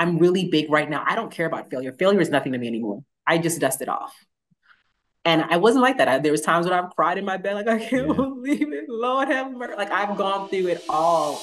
I'm really big right now. I don't care about failure. Failure is nothing to me anymore. I just dust it off. And I wasn't like that. There was times when I've cried in my bed, like, I can't Yeah. believe it. Lord have mercy. Like, I've gone through it all.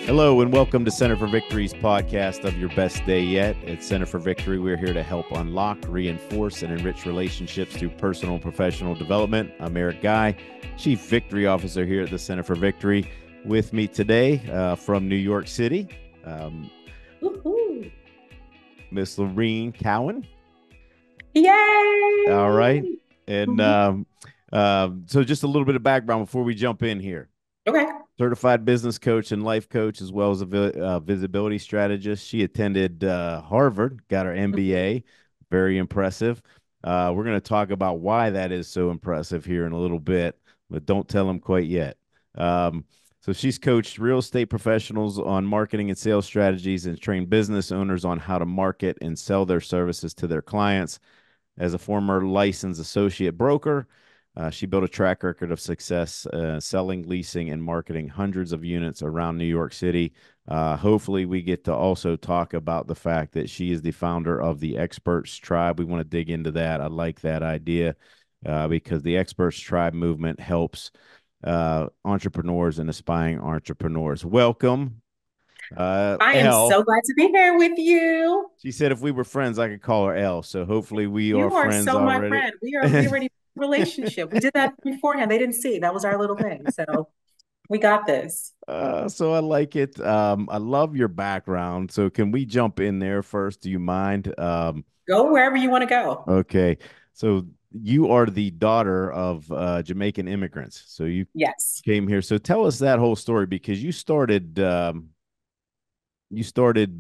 Hello and welcome to Center for Victory's podcast of Your Best Day Yet. At Center for Victory, we're here to help unlock, reinforce, and enrich relationships through personal and professional development. I'm Eric Guy, Chief Victory Officer here at the Center for Victory. With me today from New York City, Woo-hoo. Miss Lorene Cowan. All right. Yay! And Mhm. so just a little bit of background before we jump in here. Okay. Certified business coach and life coach, as well as a visibility strategist. She attended Harvard, got her MBA. Very impressive. We're going to talk about why that is so impressive here in a little bit, but don't tell them quite yet. So she's coached real estate professionals on marketing and sales strategies and trained business owners on how to market and sell their services to their clients. As a former licensed associate broker, she built a track record of success selling, leasing, and marketing hundreds of units around New York City. Hopefully, we get to also talk about the fact that she is the founder of the Experts Tribe. We want to dig into that. I like that idea because the Experts Tribe movement helps entrepreneurs and aspiring entrepreneurs. Welcome, I am Elle. so glad to be here with you. She said if we were friends, I could call her Elle. So hopefully we are You are friends so my already. friend. We already relationship. We did that beforehand. They didn't see. That was our little thing. So we got this. So I like it. I love your background. So can we jump in there first? Do you mind? Go wherever you want to go. Okay. So you are the daughter of Jamaican immigrants. So you Yes. came here. So tell us that whole story because you started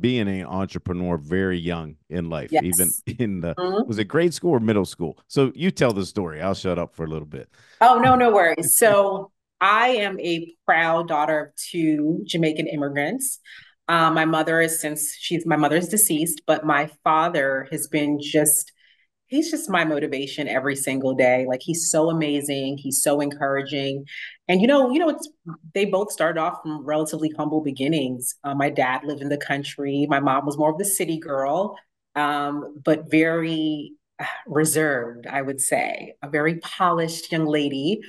being an entrepreneur very young in life, even Yes. in the Mhm. was it grade school or middle school? So you tell the story. I'll shut up for a little bit. Oh, no, no worries. So I am a proud daughter of two Jamaican immigrants. My mother is since she's my mother is deceased, but my father has been just he's just my motivation every single day. Like he's so amazing, he's so encouraging. And it's they both started off from relatively humble beginnings. My dad lived in the country, my mom was more of the city girl, but very reserved, I would say, a very polished young lady.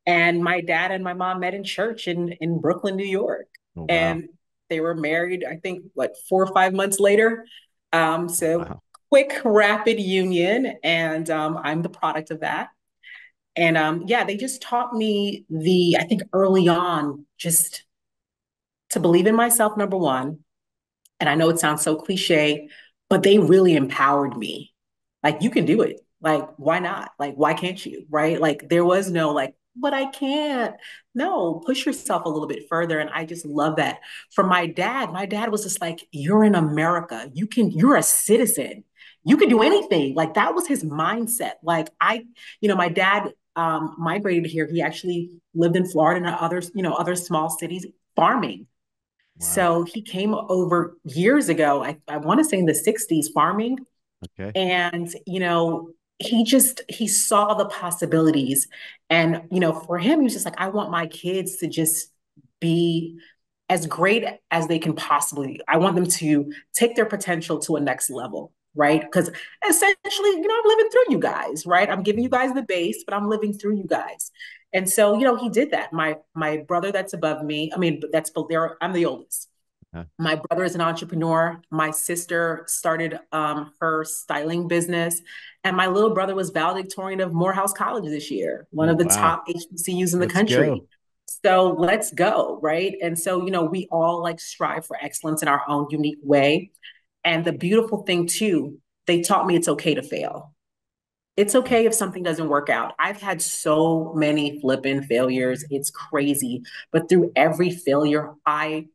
And my dad and my mom met in church in Brooklyn, New York. Oh wow. And they were married, I think, what, 4 or 5 months later. Oh So wow. quick, rapid union. And I'm the product of that. And yeah, they just taught me I think early on, just to believe in myself, number one. And I know it sounds so cliche, but they really empowered me. Like, you can do it. Like, why not? Like, why can't you? Right? Like, there was no like, but I can't. No, push yourself a little bit further. And I just love that. From my dad was just like, you're in America. You're a citizen. You can do anything. Like, that was his mindset. Like, my dad migrated here. He actually lived in Florida and other small cities farming. Wow. So he came over years ago, I want to say in the 60s, farming. Okay. And, he saw the possibilities. And, for him, he was just like, I want my kids to just be as great as they can possibly. I want them to take their potential to a next level. Right. Because essentially, I'm living through you guys, right? I'm giving you guys the base, but I'm living through you guys. And so, he did that. My brother that's above me, I mean, that's there, I'm the oldest. Uh, My brother is an entrepreneur. My sister started her styling business. And my little brother was valedictorian of Morehouse College this year, one oh of the wow. top HBCUs in the Let's go. country. So let's go, right? And so, we all like strive for excellence in our own unique way. And the beautiful thing, too, they taught me it's okay to fail. It's okay if something doesn't work out. I've had so many flipping failures. It's crazy. But through every failure, I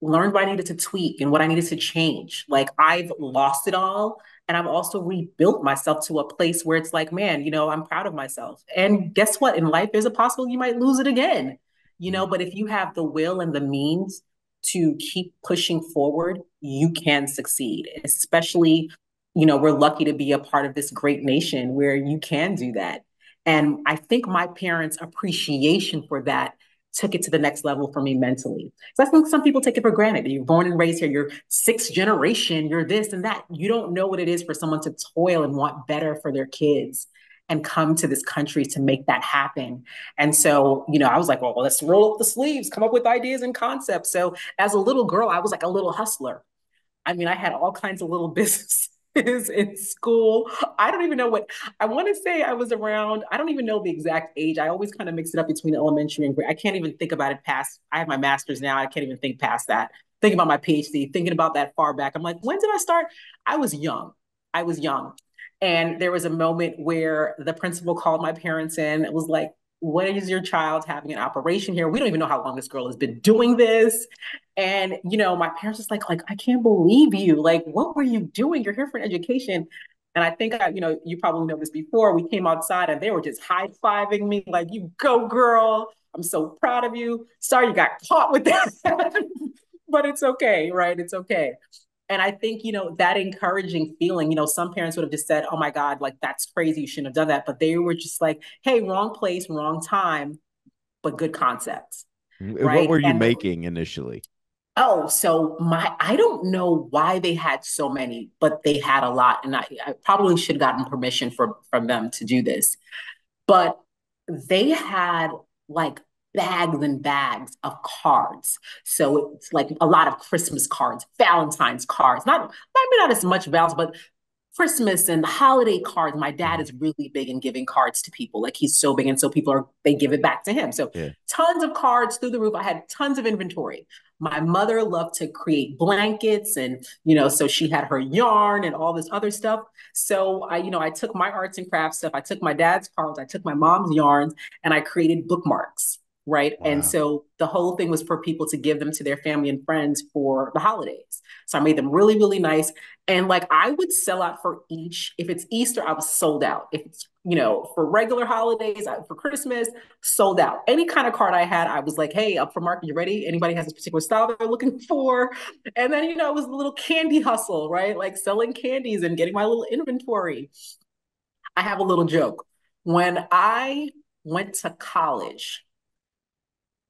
learned what I needed to tweak and what I needed to change. Like I've lost it all. And I've also rebuilt myself to a place where it's like, man, I'm proud of myself. And guess what? In life, there's a possibility you might lose it again, but if you have the will and the means to keep pushing forward, you can succeed, especially, we're lucky to be a part of this great nation where you can do that. And I think my parents' appreciation for that took it to the next level for me mentally. So I think some people take it for granted. You're born and raised here, you're sixth generation, you're this and that. You don't know what it is for someone to toil and want better for their kids and come to this country to make that happen. And so, I was like, well, let's roll up the sleeves, come up with ideas and concepts. So as a little girl, I was like a little hustler. I mean, I had all kinds of little businesses in school. I don't even know what I want to say. I was around, I don't even know the exact age. I always kind of mix it up between elementary and grade. I can't even think about it past, I have my master's now. I can't even think past that. Thinking about my PhD, thinking about that far back. I'm like, when did I start? I was young. I was young. And there was a moment where the principal called my parents in. It was like, what is your child having an operation here? We don't even know how long this girl has been doing this. And, my parents was like, I can't believe you. Like, what were you doing? You're here for an education. And I think, you probably know this before. We came outside and they were just high fiving me, like, you go, girl. I'm so proud of you. Sorry you got caught with that, but it's okay, right? It's okay. And I think, that encouraging feeling, some parents would have just said, oh my God, like, that's crazy. You shouldn't have done that. But they were just like, hey, wrong place, wrong time, but good concepts, What right? were you And making initially? oh, so I don't know why they had so many, but they had a lot. And I probably should have gotten permission from them to do this. But they had like bags and bags of cards. So it's like a lot of Christmas cards, Valentine's cards, maybe not as much Valentine's, but Christmas and the holiday cards. My dad Mhm. is really big in giving cards to people. Like he's so big. And so they give it back to him. So Yeah. tons of cards through the roof. I had tons of inventory. My mother loved to create blankets and, so she had her yarn and all this other stuff. So I took my arts and crafts stuff. I took my dad's cards. I took my mom's yarns and I created bookmarks. Right. And Wow. so the whole thing was for people to give them to their family and friends for the holidays. So I made them really, really nice. And like I would sell out for each. If it's Easter, I was sold out. If it's, for regular holidays, for Christmas, sold out. Any kind of card I had, I was like, hey, up for market, you ready? Anybody has a particular style they're looking for? And then, it was a little candy hustle, right? Like selling candies and getting my little inventory. I have a little joke. When I went to college,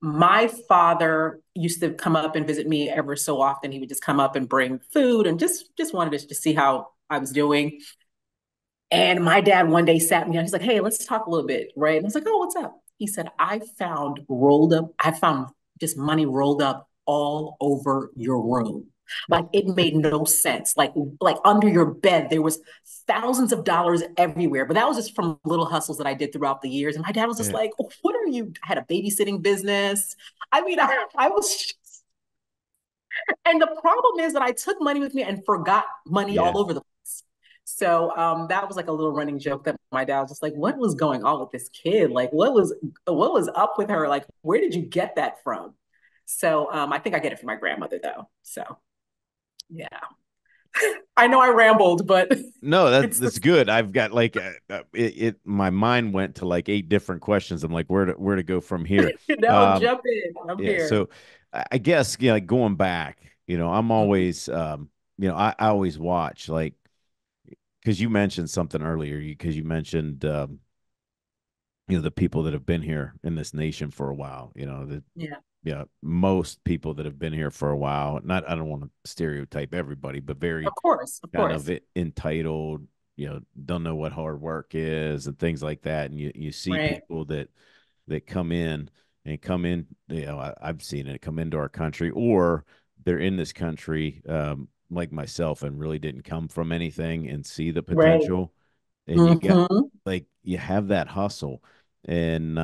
my father used to come up and visit me ever so often. He would just come up and bring food and just wanted to see how I was doing. And my dad one day sat me down. He's like, "Hey, let's talk a little bit, right?" And I was like, "Oh, what's up?" He said, I found just money rolled up all over your room. Like it made no sense. Like under your bed, there was thousands of dollars everywhere. But that was just from little hustles that I did throughout the years. And my dad was just Yeah. like, oh, what are you? I had a babysitting business. I mean, I was and the problem is that I took money with me and forgot money Yeah. all over the place. So that was like a little running joke that my dad was just like, "What was going on with this kid? Like, what was up with her? Like, where did you get that from?" So I think I get it from my grandmother though. So yeah, I know I rambled, but No, it's that's good. I've got like my mind went to like eight different questions. I'm like, where to go from here? Um, jump in. I'm yeah, here. so I guess like going back, I'm Mhm. always I always watch like because you mentioned something earlier, because you mentioned the people that have been here in this nation for a while, the Yeah, yeah, most people that have been here for a while, not I don't want to stereotype everybody, but very of course, of kind of course. entitled, don't know what hard work is and things like that. And you see Right, people that come in, I've seen it come into our country, or they're in this country, like myself, and really didn't come from anything and see the right. potential. And you got Mm-hmm. like you have that hustle. And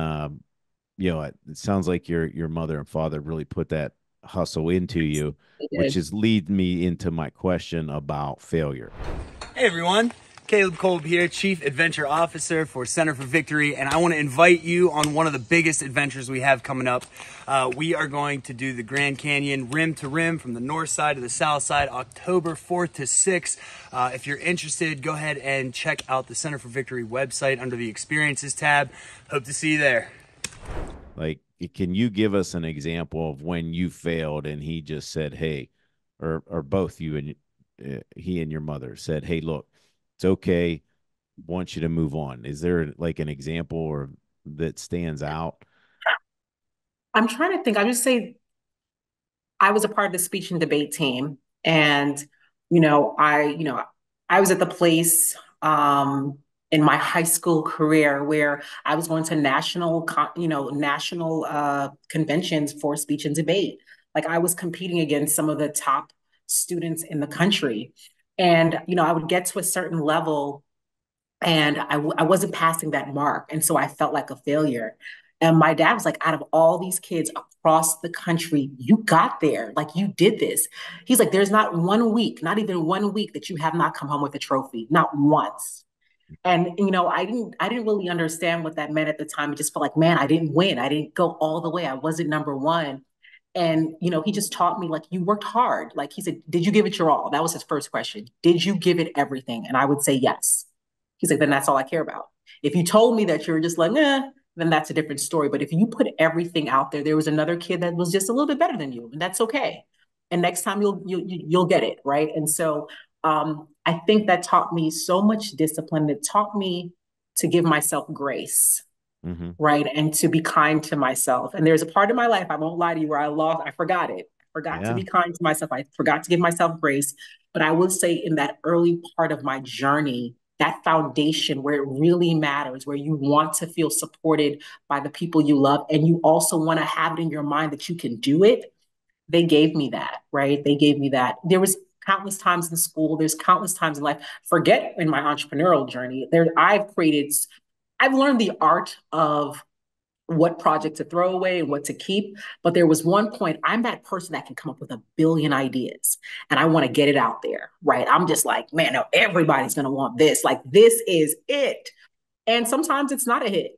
it sounds like your mother and father really put that hustle into you, They which did. is lead me into my question about failure. Hey everyone, Caleb Kolb here, Chief Adventure Officer for Center for Victory, and I want to invite you on one of the biggest adventures we have coming up. We are going to do the Grand Canyon rim to rim from the north side to the south side, October 4th to 6th. If you're interested, go ahead and check out the Center for Victory website under the Experiences tab. Hope to see you there. Like, can you give us an example of when you failed and he just said, "Hey," or both you and he and your mother said, "Hey, look, it's okay. wants you to move on? Is there like an example or that stands out? I'm trying to think. I would say I was a part of the speech and debate team, and I was at the place in my high school career where I was going to national conventions for speech and debate. Like I was competing against some of the top students in the country, and I would get to a certain level and I wasn't passing that mark. And so I felt like a failure. And my dad was like, out of all these kids across the country, you got there. Like you did this. He's like, there's not one week, not even one week that you have not come home with a trophy, not once. And I didn't really understand what that meant at the time. It just felt like, man, I didn't win. I didn't go all the way. I wasn't number one. And he just taught me like you worked hard. Like he said, did you give it your all? That was his first question. Did you give it everything? And I would say yes. He's like, then that's all I care about. If you told me that you were just like, then that's a different story. But if you put everything out there, there was another kid that was just a little bit better than you, and that's okay. And next time you'll get it, right? And so I think that taught me so much discipline. It taught me to give myself grace, Mm-hmm. right, and to be kind to myself. And there's a part of my life, I won't lie to you, where I forgot it. I forgot to Yeah. be kind to myself. I forgot to give myself grace. But I would say in that early part of my journey, that foundation where it really matters, where you want to feel supported by the people you love, and you also want to have it in your mind that you can do it, they gave me that, right? They gave me that. There was countless times in school, there's countless times in life, forget in my entrepreneurial journey, I've learned the art of what project to throw away and what to keep. But there was one point, I'm that person that can come up with a billion ideas and I want to get it out there, right? I'm just like, man, no, everybody's going to want this. Like, this is it. And sometimes it's not a hit.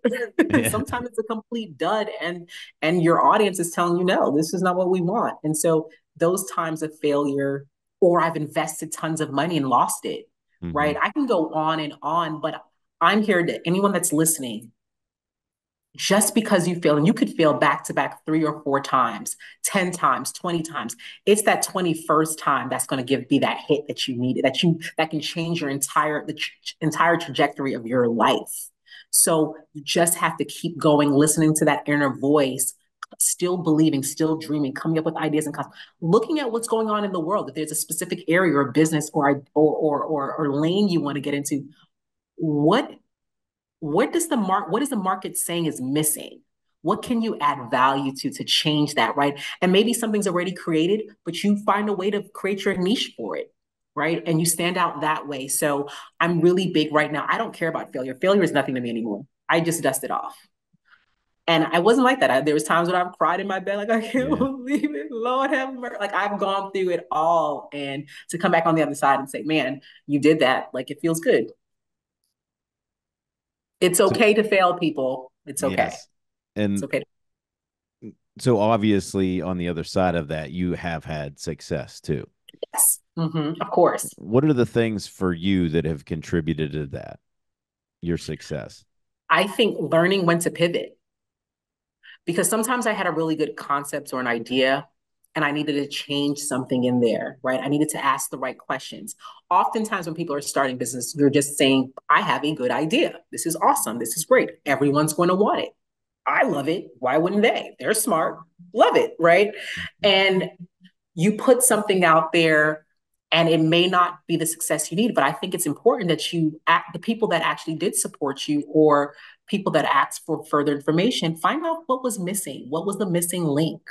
Yeah. Sometimes it's a complete dud, and your audience is telling you, no, this is not what we want. And so those times of failure, or I've invested tons of money and lost it, Mm-hmm. right? I can go on and on, but I'm here to anyone that's listening, just because you fail, and you could fail back to back 3 or 4 times, 10 times, 20 times. It's that 21st time that's going to be that hit that you needed, that can change your entire trajectory of your life. So you just have to keep going, listening to that inner voice, still believing, still dreaming, coming up with ideas and concepts, looking at what's going on in the world. If there's a specific area or business or lane you want to get into, what what is the market saying is missing? What can you add value to change that, right? And maybe something's already created, but you find a way to create your niche for it, right? And you stand out that way. So I'm really big right now. I don't care about failure. Failure is nothing to me anymore. I just dust it off. And I wasn't like that. There was times when I've cried in my bed, like, I can't Yeah. believe it. Lord have mercy. Like, I've gone through it all. And to come back on the other side and say, man, you did that. Like, it feels good. It's So, okay to fail, people. It's okay. yes. It's And okay. so obviously on the other side of that, you have had success too. Yes. Of course. What are the things for you that have contributed to that, your success? I think learning when to pivot, because sometimes I had a really good concept or an idea and I needed to change something in there, right? I needed to ask the right questions. Oftentimes, when people are starting business, you're just saying, I have a good idea. This is awesome. This is great. Everyone's going to want it. I love it. Why wouldn't they? They're smart. Love it, right? And you put something out there and it may not be the success you need, but I think it's important that the people that actually did support you, or people that asked for further information, find out what was missing. What was the missing link?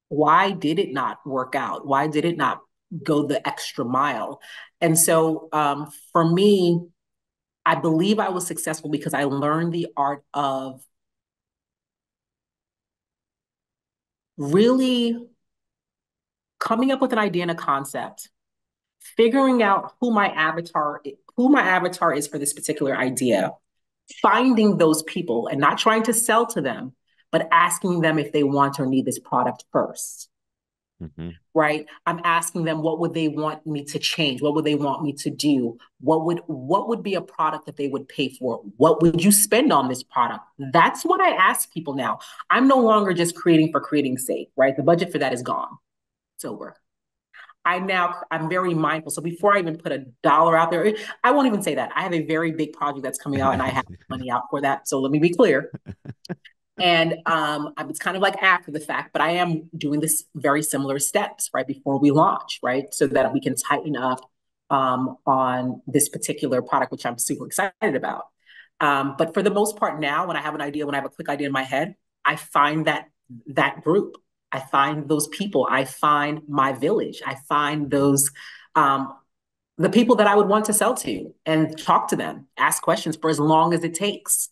Why did it not work out? Why did it not go the extra mile? And so for me, I believe I was successful because I learned the art of really coming up with an idea and a concept, figuring out who my avatar is for this particular idea, finding those people and not trying to sell to them, but asking them if they want or need this product first. Mm-hmm. Right? I'm asking them, what would they want me to change? What would they want me to do? What would be a product that they would pay for? What would you spend on this product? That's what I ask people now. I'm no longer just creating for creating's sake, right? The budget for that is gone. It's over. I'm very mindful. So before I even put a dollar out there, I won't even say that. I have a very big project that's coming out and I have money out for that. So let me be clear. And it's kind of like after the fact, but I am doing this very similar steps right before we launch, right? So that we can tighten up on this particular product, which I'm super excited about. But for the most part now, when I have an idea, when I have a quick idea in my head, I find that group. I find those people. I find my village. I find those the people that I would want to sell to and talk to them, ask questions for as long as it takes,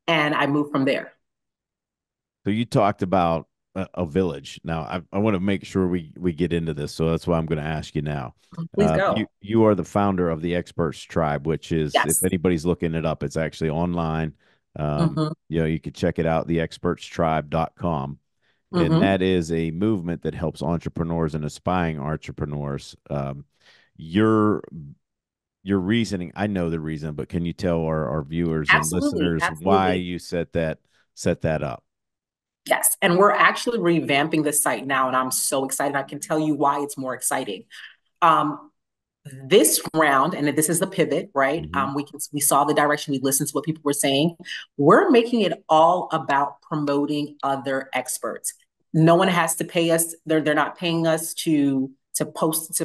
and I move from there. So you talked about a village. Now, I want to make sure we get into this, so that's why I'm going to ask you now. Please You go. you are the founder of the Experts Tribe, which is, if Yes. anybody's looking it up, it's actually online. Mm-hmm. You could check it out, theexpertstribe.com. And Mm-hmm. that is a movement that helps entrepreneurs and aspiring entrepreneurs. Your your reasoning, I know the reason, but can you tell our viewers and Absolutely. listeners why Absolutely. you set that up? Yes. And we're actually revamping the site now, and I'm so excited. I can tell you why it's more exciting. Um, this round, and this is the pivot, right? Hmm. We saw the direction, we listened to what people were saying. We're making it all about promoting other experts. No one has to pay us. They're not paying us to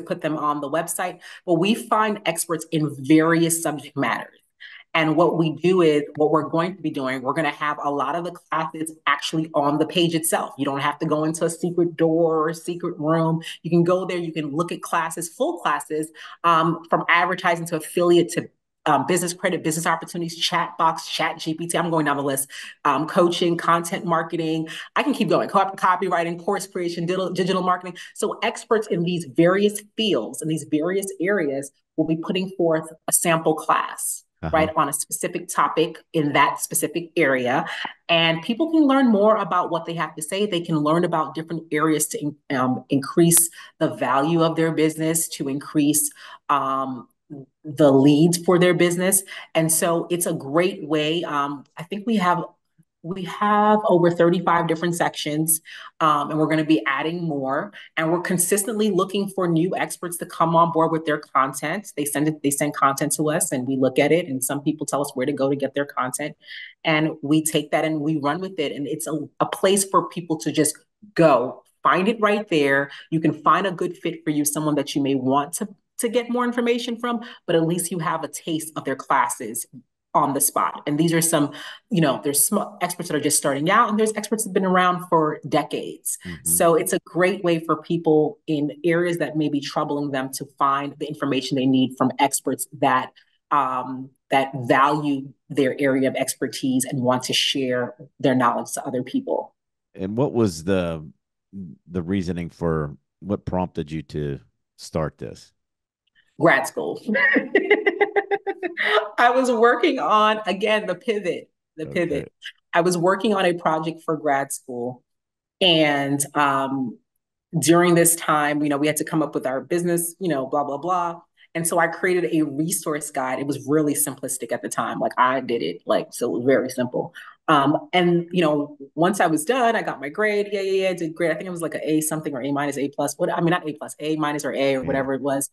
put them on the website, but we find experts in various subject matters. And what we do is what we're going to be doing, we're going to have a lot of the classes actually on the page itself. You don't have to go into a secret door or a secret room. You can go there, you can look at classes, full classes, from advertising to affiliate to business credit, business opportunities, chat box, chat GPT. I'm going down the list. Coaching, content marketing. I can keep going. Copywriting, course creation, digital marketing. So experts in these various fields, in these various areas, will be putting forth a sample class, Uh-huh. right, on a specific topic in that specific area. And people can learn more about what they have to say. They can learn about different areas to increase the value of their business, to increase the leads for their business. And so it's a great way. I think we have over 35 different sections, and we're going to be adding more. And we're consistently looking for new experts to come on board with their content. They send content to us, and we look at it. And some people tell us where to go to get their content, and we take that and we run with it. And it's a place for people to just go find it right there. You can find a good fit for you, someone that you may want to get more information from, but at least you have a taste of their classes on the spot. And these are some, there's experts that are just starting out, and there's experts that have been around for decades. Hmm. So it's a great way for people in areas that may be troubling them to find the information they need from experts that value their area of expertise and want to share their knowledge to other people. And what was the reasoning for what prompted you to start this? Grad school. I was working on, again, the Okay. pivot. I was working on a project for grad school. And during this time, we had to come up with our business, blah, blah, blah. And so I created a resource guide. It was really simplistic at the time. Like I did it, like, so it was very simple. And once I was done, I got my grade. Yeah, yeah, yeah, I did great. I think it was like an A something or A minus, A plus. What I mean, not A plus, A minus or A or Yeah. whatever it was.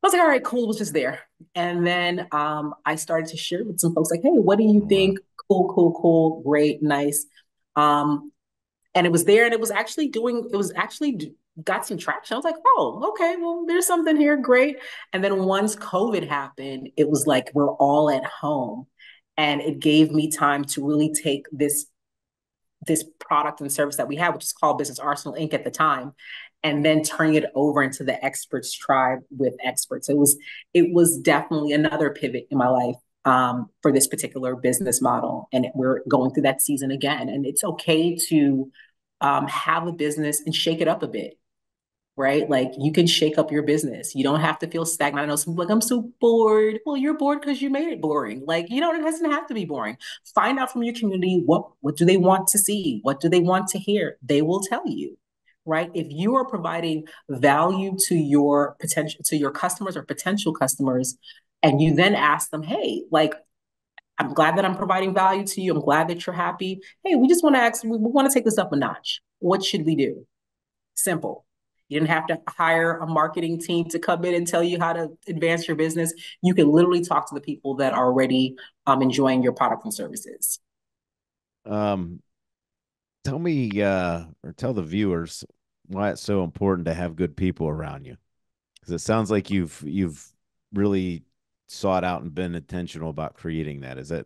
I was like, all right, cool. It was just there. And then I started to share with some folks like, hey, what do you Wow. think? Cool, cool, cool, great, nice. Um, and it was there, and it was actually got some traction. I was like, oh, okay, well, there's something here, great. And then once COVID happened, it was like we're all at home. And it gave me time to really take this product and service that we had, which is called Business Arsenal Inc. at the time, and then turning it over into the Experts Tribe with experts. It was definitely another pivot in my life, for this particular business model, and we're going through that season again. And it's okay to have a business and shake it up a bit, right? Like you can shake up your business. You don't have to feel stagnant. I know some people like, I'm so bored. Well, you're bored because you made it boring. Like, it doesn't have to be boring. Find out from your community what do they want to see? What do they want to hear? They will tell you. Right. If you are providing value to your customers or potential customers, and you then ask them, hey, like, I'm glad that I'm providing value to you. I'm glad that you're happy. Hey, we just want to ask, we want to take this up a notch. What should we do? Simple. You didn't have to hire a marketing team to come in and tell you how to advance your business. You can literally talk to the people that are already enjoying your product and services. Um, Tell me, or tell the viewers why it's so important to have good people around you. Because it sounds like you've really sought out and been intentional about creating that. Is that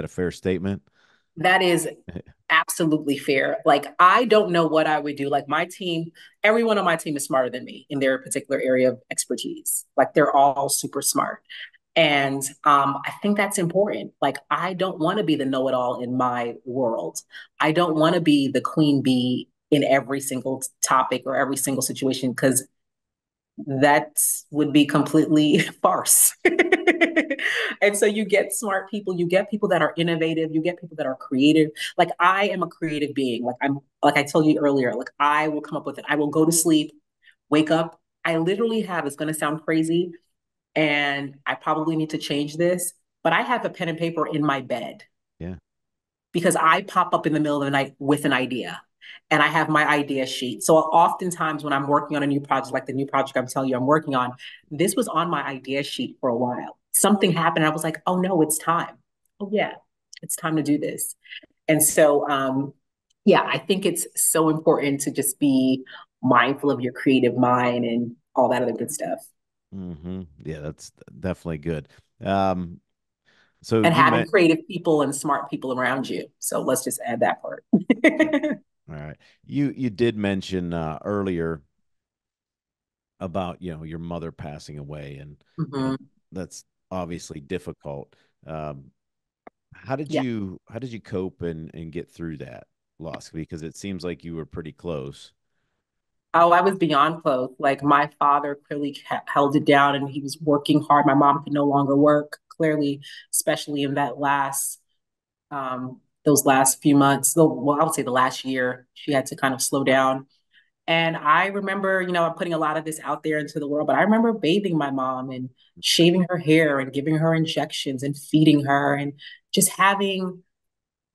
a fair statement? That is absolutely fair. Like, I don't know what I would do. Like, my team, everyone on my team is smarter than me in their particular area of expertise. Like, they're all super smart. And I think that's important. Like, I don't want to be the know it all in my world. I don't want to be the queen bee in every single topic or every single situation because that would be completely farce. And so you get smart people, you get people that are innovative, you get people that are creative. Like, I am a creative being. Like I told you earlier, like, I will come up with it. I will go to sleep, wake up. I literally have, it's going to sound crazy, and I probably need to change this, but I have a pen and paper in my bed Yeah. because I pop up in the middle of the night with an idea and I have my idea sheet. So oftentimes when I'm working on a new project, like the new project I'm telling you I'm working on, this was on my idea sheet for a while. Something happened. I was like, oh no, it's time. Oh yeah, it's time to do this. And so, yeah, I think it's so important to just be mindful of your creative mind and all that other good stuff. Yeah, that's definitely good. Um, so And you having met. creative people and smart people around you. So let's just add that part. All right. You did mention earlier about, your mother passing away, and Mhm. that's obviously difficult. Um, Yeah. how did you cope and get through that loss? Because it seems like you were pretty close. Oh, I was beyond close. Like, my father clearly held it down and he was working hard. My mom could no longer work, clearly, especially in those last few months. Well, I would say the last year, she had to kind of slow down. And I remember, I'm putting a lot of this out there into the world, but I remember bathing my mom and shaving her hair and giving her injections and feeding her and just having,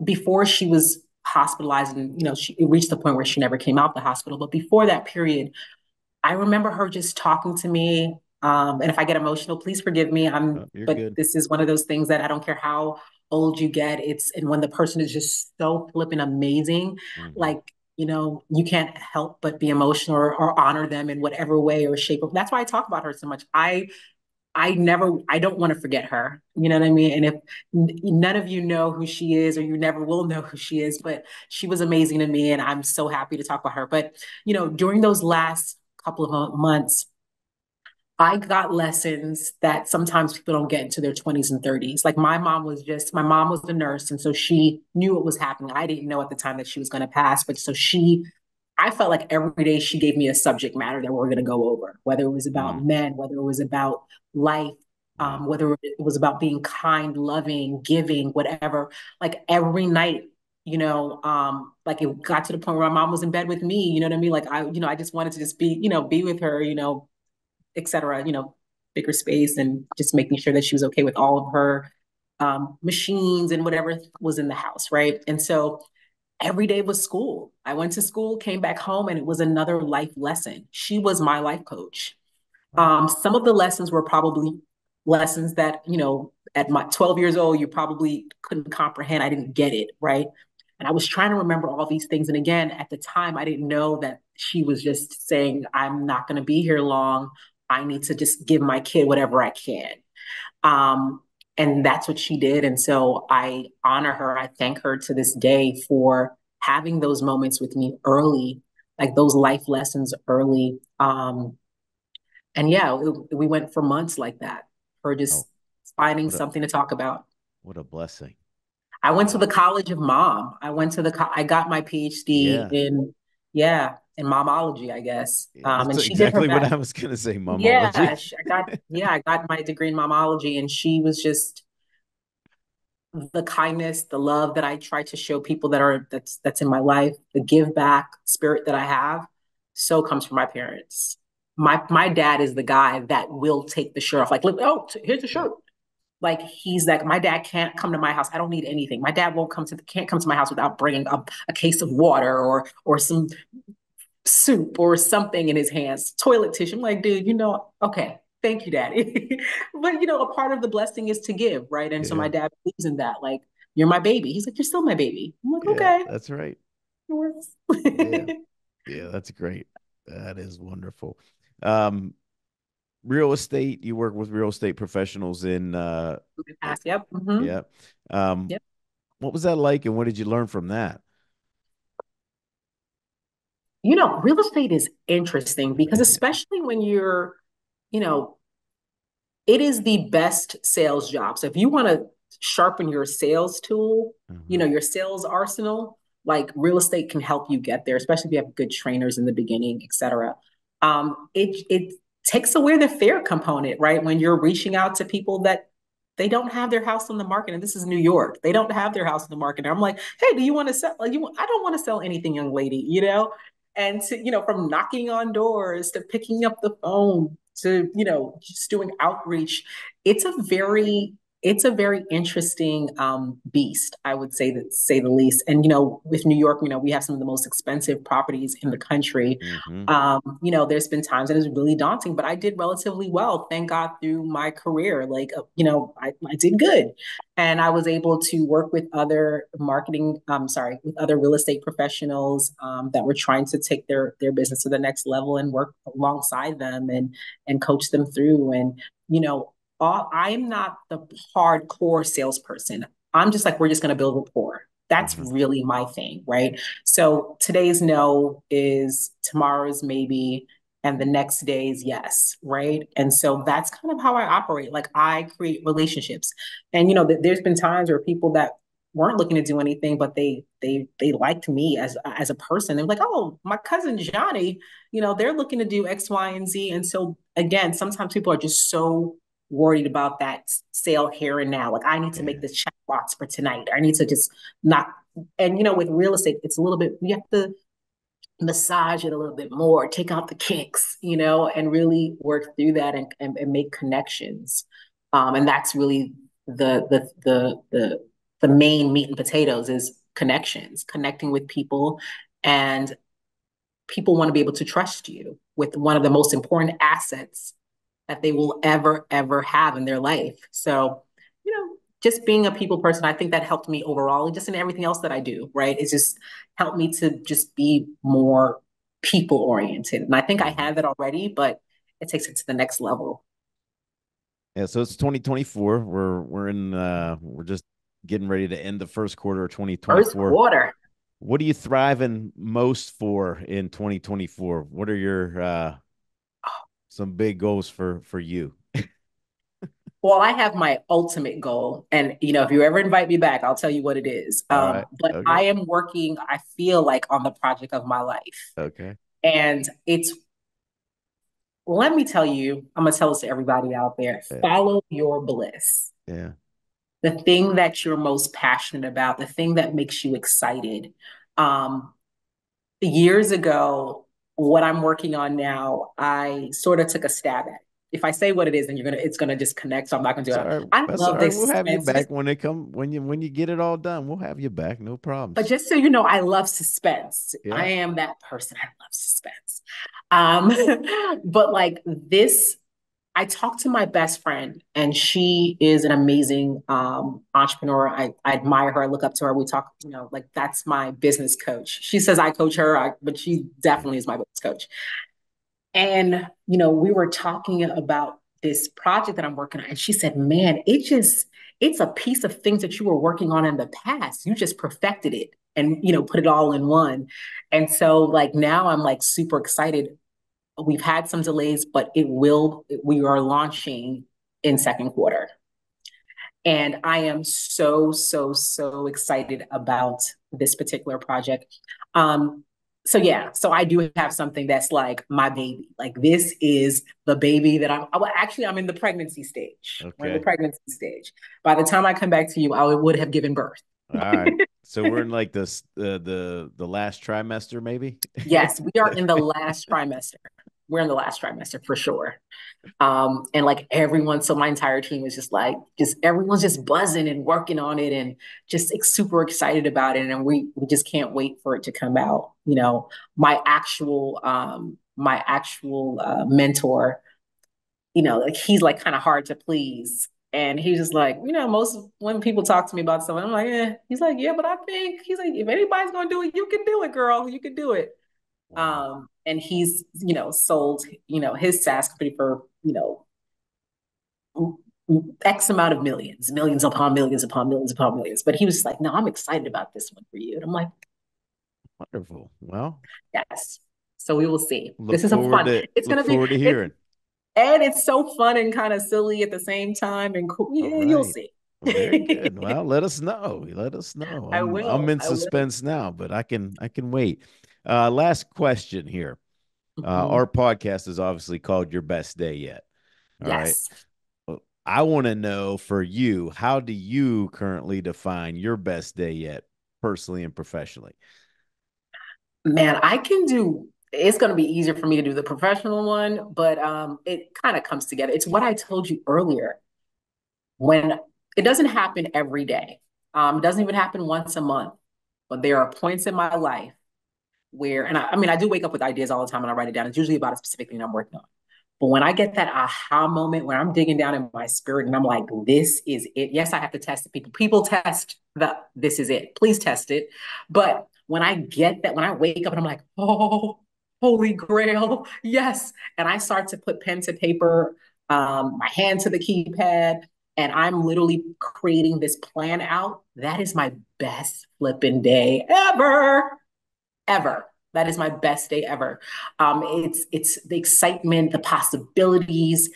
before she was hospitalized, and she it reached the point where she never came out the hospital, but before that period, I remember her just talking to me. And if I get emotional, please forgive me. You're But good. this is one of those things that I don't care how old you get. And when the person is just so flippin' amazing, Hmm. like, you can't help but be emotional, or honor them in whatever way or shape. That's why I talk about her so much. I don't want to forget her. You know what I mean? And if none of you know who she is, or you never will know who she is, but she was amazing to me, and I'm so happy to talk about her. But, during those last couple of months, I got lessons that sometimes people don't get into their 20s and 30s. Like, my mom was a nurse. And so she knew what was happening. I didn't know at the time that she was going to pass. But so I felt like every day she gave me a subject matter that we are going to go over, whether it was Mm, about men, whether it was about life, yeah. whether it was about being kind, loving, giving, whatever. Like, every night, like, it got to the point where my mom was in bed with me. You know what I mean? Like, I just wanted to just be with her, et cetera, bigger space, and just making sure that she was okay with all of her machines and whatever was in the house, right? And so every day was school. I went to school, came back home, and it was another life lesson. She was my life coach. Wow. Some of the lessons were probably lessons that, at my 12 years old, you probably couldn't comprehend. I didn't get it, right? And I was trying to remember all these things. And again, at the time, I didn't know that she was just saying, I'm not going to be here long. I need to just give my kid whatever I can. Um, and that's what she did. And so I honor her. I thank her to this day for having those moments with me early, like those life lessons early. And yeah, we went for months like that, for Oh, just finding what a something to talk about. what a blessing. I went to Uh, the College of Mom. I got my PhD yeah. in, yeah, in momology, I guess. That's And she did her exactly what best. I was gonna say, momology. I got my degree in momology, and she was just the kindness, the love that I try to show people that's in my life, the give back spirit that I have, so comes from my parents. My dad is the guy that will take the shirt off. Like, look, oh, here's the Yeah. shirt. Like, he's like, my dad can't come to my house. I don't need anything. My dad can't come to my house without bringing a case of water, or some soup or something in his hands, toilet tissue. I'm like, dude, okay, thank you, daddy. But a part of the blessing is to give, right? And so my Yeah. dad believes in that. Like, you're my baby. He's like, you're still my baby. I'm like, Yeah, okay, that's right. it works. Yeah. Yeah, that's great. That is wonderful. Um, Real estate, you work with real estate professionals in eh, Yep. Hmm. yeah. Um, Yep. what was that like and what did you learn from that? Real estate is interesting because especially when you know, it is the best sales job. So if you want to sharpen your sales tool, Mhm. your sales arsenal, like real estate can help you get there, especially if you have good trainers in the beginning, et cetera. It takes away the fear component, right? When you're reaching out to people that they don't have their house on the market, and this is New York, they don't have their house on the market. And I'm like, hey, do you want to sell? Like, I don't want to sell anything, young lady, and from knocking on doors to picking up the phone to just doing outreach. It's a very interesting beast, I would say the least. And with New York, we have some of the most expensive properties in the country. Mhm. There's been times that it's really daunting, but I did relatively well, thank God, through my career. Like, I did good. And I was able to work with other with other real estate professionals that were trying to take their business to the next level and work alongside them and coach them through. And I'm not the hardcore salesperson. I'm just like, we're just going to build rapport. That's Mhm. really my thing, right? So today's no is tomorrow's maybe, and the next day's yes, right? And so that's kind of how I operate. Like, I create relationships, and there's been times where people that weren't looking to do anything, but they liked me as a person. They're like, oh, my cousin Johnny, they're looking to do X, Y, and Z. And so again, sometimes people are just so worried about that sale here and now. Like, I need to make Yeah. this check box for tonight. I need to just not. And with real estate, it's a little bit, you have to massage it a little bit more, take out the kinks, and really work through that and make connections. And that's really the main meat and potatoes is connections, connecting with people, and people want to be able to trust you with one of the most important assets that they will ever have in their life. So, just being a people person, I think that helped me overall, just in everything else that I do, right? It's just helped me to just be more people oriented. And I think I Mhm. had that already, but it takes it to the next level. Yeah, so it's 2024. We're just getting ready to end the first quarter of First 2024. quarter. What are you thriving most for in 2024? What are your some big goals for you? Well, I have my ultimate goal. And, if you ever invite me back, I'll tell you what it is. All right. But Okay. I am working, I feel like, on the project of my life. Okay. And let me tell you, I'm going to tell this to everybody out there, Yeah. follow your bliss. Yeah. The thing that you're most passionate about, the thing that makes you excited. Um, Years ago, what I'm working on now, I sort of took a stab at. If I say what it is, then it's gonna just connect. So I'm not gonna do That's all it. right. I That's all love right. this We'll have you suspense. back when they come when you get it all done. We'll have you back. No But problems. just so you know, I love suspense. I Yeah. am that person. I love suspense. But like this, I talked to my best friend, and she is an amazing entrepreneur. I admire her. I look up to her. We talk, like, that's my business coach. She says I coach her, but she definitely is my business coach. And, we were talking about this project that I'm working on. And she said, man, it's a piece of things that you were working on in the past. You just perfected it and, put it all in one. And so, like, now I'm like super excited. We've had some delays, but we are launching in second quarter. And I am so, so, so excited about this particular project. So yeah, so I do have something that's like my baby. Like, this is the baby that I'm in the pregnancy stage. We're in the Okay. pregnancy stage. By the time I come back to you, I would have given birth. All right. So we're in like the last trimester, maybe. Yes, we are in the last trimester. we're in the last trimester for sure. And like everyone, so my entire team is just like, just everyone's just buzzing and working on it and just super excited about it. And we just can't wait for it to come out. You know, my actual mentor, you know, like he's like kind of hard to please. And he's just like, you know, most when people talk to me about something, I'm like, eh. He's like, yeah, but I think he's like, if anybody's gonna do it, you can do it, girl. You can do it. Wow. And he's, you know, sold, you know, his SaaS company for, you know, X amount of millions, millions upon millions upon millions upon millions. But he was just like, no, I'm excited about this one for you. And I'm like, Wonderful. Well, yes. So we will see. look This is a forward fun. to It's look gonna be forward to it's hearing. and it's so fun and kind of silly at the same time. And cool. All Yeah, you'll right. see. Very good. Well, let us know. Let us know. I I'm will. in I will. suspense now, but I can wait. Last question here. Mhm. Our podcast is obviously called Your Best Day Yet. All right. Yes. I want to know for you, how do you currently define your best day yet, personally and professionally? Man, I can do it's going to be easier for me to do the professional one, but it kind of comes together. It's what I told you earlier. When it doesn't happen every day, it doesn't even happen once a month, but there are points in my life where, and I mean, I do wake up with ideas all the time and I write it down. It's usually about a specific thing I'm working on. But when I get that aha moment where I'm digging down in my spirit and I'm like, this is it. Yes, I have to test it. People test the this is it. Please test it. But when I get that, when I wake up and I'm like, oh, holy grail, yes. And I start to put pen to paper, my hand to the keypad, and I'm literally creating this plan out. That is my best flipping day ever, ever. That is my best day ever. It's the excitement, the possibilities.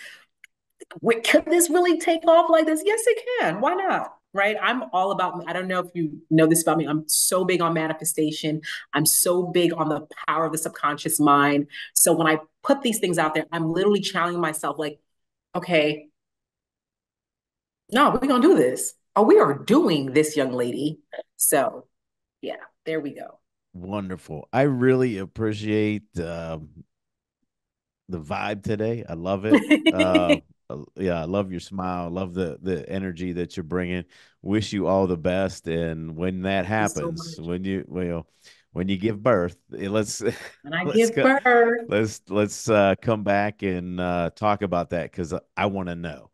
Could this really take off like this? Yes, it can. Why not? Right? I'm all about. I don't know if you know this about me. I'm so big on manifestation. I'm so big on the power of the subconscious mind. So when I put these things out there, I'm literally challenging myself. Like, okay, no, we're gonna do this. Oh, we are doing this, young lady. So yeah, there we go. Wonderful. I really appreciate the vibe today. I love it. Yeah, I love your smile. I love the energy that you're bringing. Wish you all the best. And when that Thank you so happens, much. when you give birth, let's And I let's give go, birth. let's come back and talk about that because I want to know.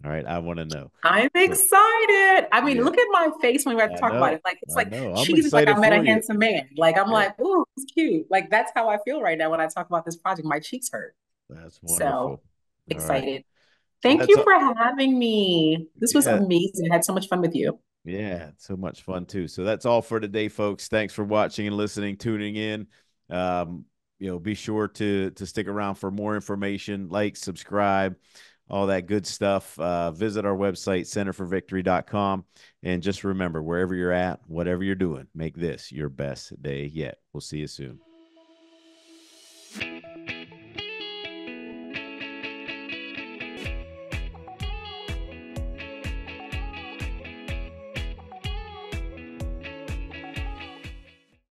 All right, I want to know. I'm So excited. I mean, yeah, look at my face when we have to I talk about know, it. Like it's I like know. I'm cheesy, like I excited met a for you. handsome man. Like I'm Yeah, like, ooh, he's cute. Like that's how I feel right now when I talk about this project. My cheeks hurt. that's So wonderful. All right. excited. Well, Thank that's you for having me. This was yeah. amazing. I had so much fun with you. Yeah, so much fun too. So that's all for today, folks. Thanks for watching and listening, tuning in. Um, be sure to stick around for more information, like, subscribe, all that good stuff. Visit our website, centerforvictory.com. And just remember, wherever you're at, whatever you're doing, make this your best day yet. We'll see you soon.